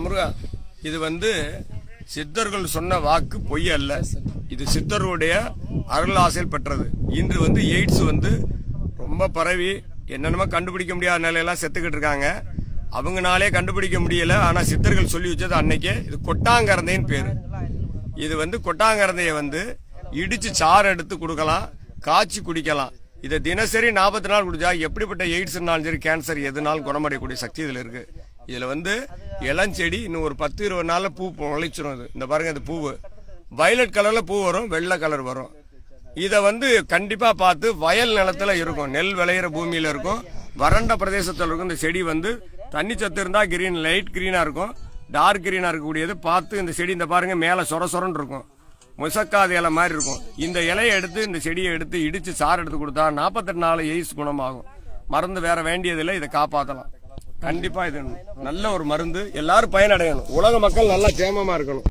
முருகா, இது சித்தர்கள் சொன்ன வாக்கு பொய் அல்ல. இது சித்தருடைய அருளாசையில் பெற்றது. இன்று எய்ட்ஸ் ரொம்ப பரவி என்னென்னமோ கண்டுபிடிக்க முடியாத நிலையெல்லாம் செத்துக்கிட்டு இருக்காங்க. அவங்கனாலே கண்டுபிடிக்க முடியல. ஆனா சித்தர்கள் சொல்லி வச்சது அன்னைக்கே. இது கொட்டாங்கரந்தைன்னு பேரு. இது கொட்டாங்கரந்தைய இடிச்சு சாறு எடுத்து கொடுக்கலாம், காய்ச்சி குடிக்கலாம். இதை தினசரி 40 நாள் குடிச்சா எப்படிப்பட்ட எய்ட்ஸ்னாலும் சரி, கேன்சர் எதுனாலும் குணமடையக்கூடிய சக்தி இதுல இருக்கு. இதுல இளஞ்செடி இன்னும் ஒரு 10-20 நாள்ல பூ முளைச்சிரும். இந்த பாருங்க, இந்த பூவு வயலட் கலர்ல பூ வரும், வெள்ளை கலர் வரும். இத கண்டிப்பா பார்த்து வயல் நிலத்துல இருக்கும், நெல் விளையிற பூமியில இருக்கும், வறண்ட பிரதேசத்துல இருக்கும். இந்த செடி தண்ணி சத்து இருந்தா கிரீன், லைட் கிரீனா இருக்கும், டார்க் கிரீனா இருக்கக்கூடியது. பார்த்து இந்த செடி இந்த பாருங்க மேல சொரன்னு இருக்கும், முசக்காத இலை மாதிரி இருக்கும். இந்த இலையை எடுத்து, இந்த செடியை எடுத்து இடிச்சு சாறு எடுத்து கொடுத்தா 48 நாள் எய்ட்ஸ் குணமாகும். மருந்து வேற வேண்டியதில்லை. இதை காப்பாற்றலாம். கண்டிப்பா இது நல்ல ஒரு மருந்து. எல்லாரும் பயனடையணும். உலக மக்கள் நல்லா சேமமா இருக்கணும்.